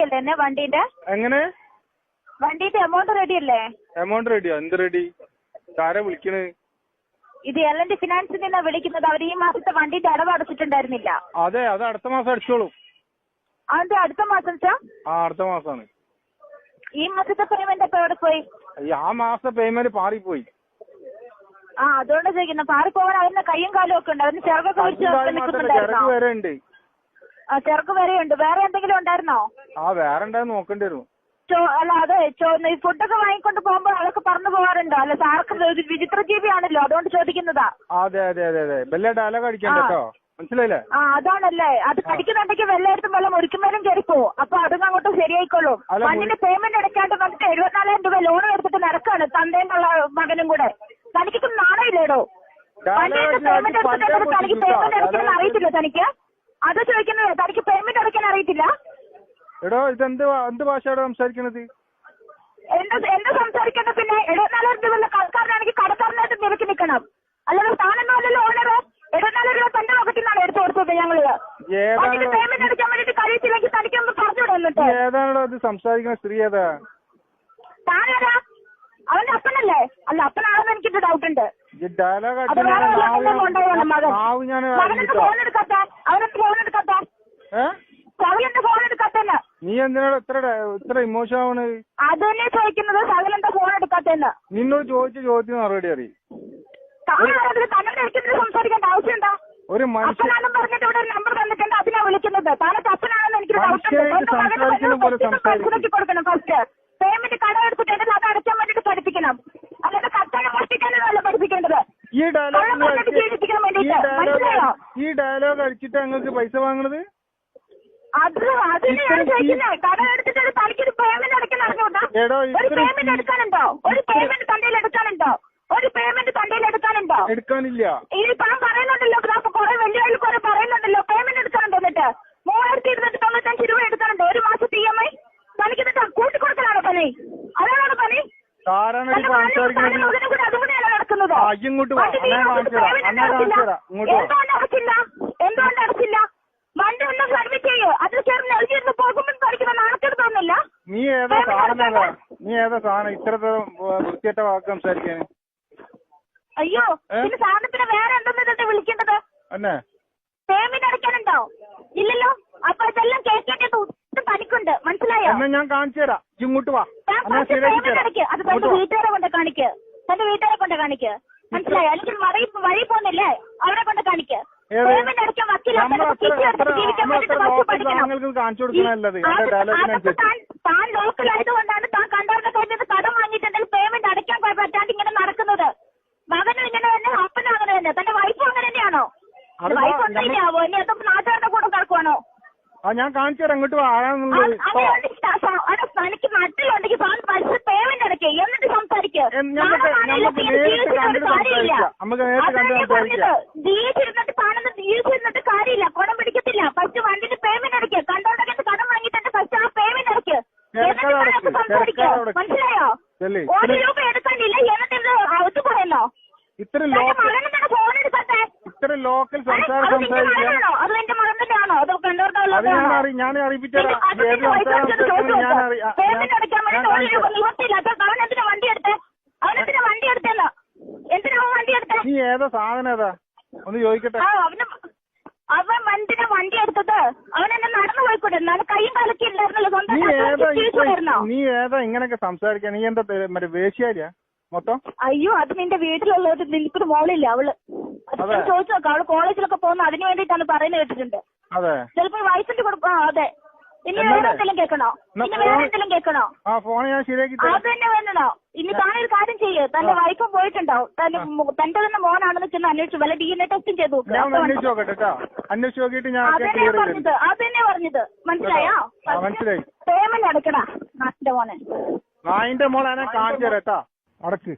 അല്ലേ വണ്ടീന്റെ? എങ്ങനെ? വണ്ടീന്റെ amount ready അല്ലേ? എമൗണ്ട് റെഡിയോ? എന്ത് റെഡി? ആരാ വിളിക്കണ്? ഇത് L&T ഫിനാൻസിൽ നിന്നാ വിളിക്കുന്നത്. അവർ ഈ മാസത്തെ വണ്ടീന്റെ അടവ് അടച്ചിട്ടുണ്ടായിരുന്നില്ല. അതെ, അത് അടുത്ത മാസം അടിച്ചോളൂ. അതെന്താ അടുത്ത മാസം? അടുത്ത മാസമാണ്. ഈ മാസത്തെ പേയ്മെന്റ് അപ്പൊ എവിടെ പോയി? ആ മാസത്തെ പേയ്മെന്റ് പാറിപ്പോയി. അതുകൊണ്ട് ചോദിക്കുന്നത്. പാറിപ്പോകാൻ അവരുടെ കയ്യും കാലും ഒക്കെ ഉണ്ട്. അവന് ചിറകൊക്കെ വെച്ച് നിൽക്കുന്നുണ്ടായിരുന്നോ? വരെ ഉണ്ട്. ചിറക് വരെയുണ്ട്. വേറെ എന്തെങ്കിലും ഉണ്ടായിരുന്നോ? വേറെ ഉണ്ടായിരുന്നു, നോക്കേണ്ടി വരും. അല്ല അതെ, ഫുഡൊക്കെ വാങ്ങിക്കൊണ്ട് പോകുമ്പോ അതൊക്കെ പറഞ്ഞു പോകാറുണ്ടോ? അല്ല സാർക്ക് വിചിത്ര ജീവിയാണല്ലോ, അതുകൊണ്ട് ചോദിക്കുന്നതാ. അതെ അതെ അതെ അതെ, വലിയ ഡയലോഗ് അടിക്കണ്ട കേട്ടോ, മനസ്സിലായില്ലേ? അതാണല്ലേ. അത് കടിക്കുന്നുണ്ടെങ്കിൽ വെള്ളയെടുത്തും വെള്ളം ഒരിക്കുമ്പോഴും കയറിപ്പോ. അപ്പൊ അതൊന്നും അങ്ങോട്ട് ശരിയായിക്കോളും. മണ്ണിന്റെ പേയ്മെന്റ് അടയ്ക്കാണ്ട് വന്നിട്ട് 74,000 രൂപ ലോൺ എടുത്തിട്ട് നടക്കാണ് തന്തേന്നുള്ള മകനും കൂടെ. തനിക്കും നാണയില്ലേടോ? വണ്ടിയുടെ പേയ്മെന്റ് എടുത്തിട്ട് തനിക്ക് പേയ്മെന്റ് അടയ്ക്കാൻ അറിയത്തില്ല തനിക്ക്? അത് ചോദിക്കുന്നത്. തനിക്ക് പേയ്മെന്റ് അടയ്ക്കാൻ അറിയത്തില്ല? എടോ, ഇതെന്ത് എന്ത് ഭാഷയോടെ സംസാരിക്കണത്? എന്താ സംസാരിക്കേണ്ടത്? പിന്നെ 74,000 രൂപ കടക്കാരനാണെങ്കിൽ കടക്കാരനായിട്ട് നിരക്കി നിൽക്കണം. അല്ലാതെ താനെന്നല്ലോ ഓണർ. 74,000 രൂപ തന്റെ മുഖത്തിൽ നിന്നാണ് എടുത്തു കൊടുത്തത് ഞങ്ങള്. പേയ്മെന്റ് അടയ്ക്കാൻ വേണ്ടിട്ട് കഴിയത്തില്ലെങ്കിൽ തനിക്കൊന്ന് പറഞ്ഞുവിടുന്നുണ്ട്. ഏതാണോ അത് സംസാരിക്കുന്ന സ്ത്രീ? ഏതാ താനേതാ? അവന്റെ അപ്പനല്ലേ? അല്ല, അപ്പനാണെന്ന് എനിക്കൊരു ഡൗട്ട് ഉണ്ട്. മകനെന്ത് ഫോൺ എടുക്കാത്ത? അവനെന്ത് ഫോൺ എടുക്കാത്ത? സകലെന്താ ഫോൺ എടുക്കാത്തന്ന്? നീ എന്തിനാണ് ഇത്ര ഇമോഷൻ ആവണ്? അത് തന്നെ ചോദിക്കുന്നത്. സകലെന്താ ഫോൺ എടുക്കാത്തന്ന്? നിന്നോട് ചോദിച്ച ചോദ്യത്തിന് മറുപടി അറിയും. തന്നോട് എനിക്കെന്തിനു സംസാരിക്കേണ്ട ആവശ്യം എന്താ? ഒരു അപ്പനാണെന്ന് പറഞ്ഞിട്ട് ഇവിടെ ഒരു നമ്പർ തന്നിട്ടുണ്ട്, അതിനാ വിളിക്കുന്നത്. താനൊക്കെ അപ്പനാണെന്ന് എനിക്കൊരു ഡൗട്ട് ഉണ്ട്. കൊടുക്കണം ഫസ്റ്റ്. പേയ്മെന്റ് കട എടുത്തിട്ടുണ്ടെങ്കിൽ അത് അടയ്ക്കാൻ വേണ്ടിട്ട് പഠിപ്പിക്കണം. അല്ലാതെ കത്തനെ മോഷ്ടിക്കാനല്ല പഠിപ്പിക്കേണ്ടത്. ഈ ഡയലോഗ് അടിച്ചിട്ട് ഞങ്ങൾക്ക് പൈസ വാങ്ങണത്? അതിനെയാണ് ചോദിക്കുന്നത്. കട എടുത്തിട്ട് തനിക്കൊരു പേയ്മെന്റ് അടയ്ക്കാൻ അറിഞ്ഞൂടാ? ഒരു പേയ്മെന്റ് എടുക്കാനുണ്ടോ? ഒരു പേയ്മെന്റ് തണ്ടയിൽ എടുക്കാനുണ്ടോ? ഒരു പേയ്മെന്റ് തണ്ടയിൽ എടുക്കാനുണ്ടോ? എടുക്കാനില്ല. ഇനി താൻ പറയുന്നുണ്ടല്ലോ, കുറെ വെല്ലുവിളി കുറെ പറയുന്നുണ്ടല്ലോ. പേയ്മെന്റ് എടുക്കാനുണ്ടോ? എന്നിട്ട് 3,295 രൂപ എടുക്കാനുണ്ടോ ഒരു മാസത്തെ EMI? തനിക്ക് എന്നിട്ട് കൂട്ടിക്കൊടുക്കലാണോ പണി? അതാണോ പണി? അതുകൂടെയാണ് നടക്കുന്നത്. എന്തുകൊണ്ട് അടച്ചില്ല? വണ്ടി ഒന്ന് സർവീസ് ചെയ്യോ? അത് ചേർന്ന് എഴുതിയിരുന്ന് പോകുമ്പോൾ പഠിക്കുന്ന നാണക്കേട് തോന്നില്ല? നീ ഏതാ സാധനം ഇത്രത്തോളം വൃത്തിയായിട്ട വാക്ക് സംസാരിക്കാൻ? അയ്യോ, പിന്നെ സാധനത്തിന് വേറെ എന്തെന്നിട്ട് വിളിക്കേണ്ടത്? പേയ്മെന്റ് അടയ്ക്കാനുണ്ടോ? ഇല്ലല്ലോ. അപ്പൊ ഇതെല്ലാം കേൾക്കേണ്ട തനിക്കുണ്ട്, മനസ്സിലായോ? ഞാൻ കാണിച്ചു തരാം, ഇങ്ങോട്ട് വാ. പേയ്മെന്റ് അടയ്ക്ക്. അത് തന്റെ വീട്ടുകാരെ കൊണ്ട് കാണിക്ക്. മനസ്സിലായോ? അല്ലെങ്കിൽ വഴി പോകുന്നില്ലേ, അവരെ കൊണ്ട് കാണിക്ക്. പേയ്മെന്റ് അടയ്ക്കാൻ താൻ ലോക്കലായതുകൊണ്ടാണ് താൻ കണ്ടവരുടെ കയ്യിൽ നിന്ന് കടം വാങ്ങിയിട്ടുണ്ടെങ്കിൽ പേയ്മെന്റ് അടയ്ക്കാൻ പറ്റാണ്ട് ഇങ്ങനെ നടക്കുന്നത്. മകനും ഇങ്ങനെ തന്നെ, അപ്പനും അങ്ങനെ തന്നെ, തന്റെ വൈഫും അങ്ങനെ തന്നെയാണോ? വൈഫ് ഒന്നോ ഇനി അത് നാട്ടുകാരുടെ കൂടെ കിടക്കുവാണോ? ഞാൻ കാണിച്ചു തരാം, അങ്ങോട്ട് വാ. തനിക്ക് നട്ടിലുണ്ടെങ്കിൽ താൻ പൈസ പേയ്മെന്റ് അടയ്ക്കുക, എന്നിട്ട് സംസാരിക്കുക. ജീവിച്ചിരുന്നിട്ട് കാര്യമില്ല, കുണം പിടിക്കത്തില്ല. ഫസ്റ്റ് വണ്ടിന്റെ പേയ്മെന്റ് അടയ്ക്കുക. കണ്ടോണ്ടൊക്കെ കടം വാങ്ങിയിട്ട് ഫസ്റ്റ് ആ പേയ്മെന്റ് അടയ്ക്കുക. സംസാരിക്കുക, മനസ്സിലായോ? 1 രൂപ എടുക്കാനില്ല, എന്നിട്ട് ഇത് ഒത്തു പറയുന്നോ? മകനെന്താണ് ഫോൺ എടുക്കാത്തെ? ലോക്കൽ സംസാരം സംസാരിക്കാണോ? അത് എന്റെ മകൻ തന്നെയാണോ? അതോ കണ്ടോണ്ടുള്ളതാണോ? ഞാൻ അറിയിപ്പിച്ചാൽ പേയ്മെന്റ് അടയ്ക്കാൻ വേണ്ടി നിവർത്തിയില്ല. അവൻ എന്തിനാ വണ്ടി എടുത്തേ? അവനെന്തിനാ വണ്ടി എടുത്തേന്ന്? എന്തിനാ വണ്ടി എടുത്തേ? നീ ഏതാ സാധനം? ഏതാ ഒന്ന് ചോദിക്കട്ടെ. അവൻ എന്തിനാ വണ്ടി എടുത്തത്? അവൻ എന്നെ നടന്നു പോയിക്കൊണ്ടിരുന്നു. കൈയും കാലൊക്കെ ഉണ്ടായിരുന്നല്ലോ, സ്വന്തം. നീ ഏതാ ഇങ്ങനെയൊക്കെ സംസാരിക്കാൻ? നീ എന്താ മറ്റേ വേശ്യാരിയാ മൊത്തം? അയ്യോ, അത് നിന്റെ വീട്ടിലുള്ളത്. നിനക്കൊരു മോളില്ല, അവള്. ചോദിച്ചു നോക്കാം. അവള് കോളേജിലൊക്കെ പോകുന്ന അതിന് വേണ്ടിയിട്ടാണ് പറയുന്നത് കേട്ടിട്ടുണ്ട്. ചിലപ്പോ വയസ്സിന്റെ കൊടുക്കും. അതെ. ഇനി വേറെ എന്തെങ്കിലും കേൾക്കണോ? ഫോൺ ഞാൻ ശരിയാക്കി അത് തന്നെ വേണോ? ഇനി താനൊരു കാര്യം ചെയ്യ്. തന്റെ വൈഫും പോയിട്ടുണ്ടാവും. തന്റെ തന്നെ മോനാണെന്ന് ചെന്ന് അന്വേഷിച്ചു. വല്ല DNA ടെസ്റ്റും ചെയ്തു. അന്വേഷിച്ച് നോക്കിയിട്ട് ഞാൻ അതന്നെ പറഞ്ഞത്. മനസ്സിലായോ? മനസ്സിലായി. പേയ്മെന്റ് അടക്കടാ നാട്ടിന്റെ മോനെ. നായിന്റെ മോളെ കാണിച്ചു തരാം. അടക്ക്.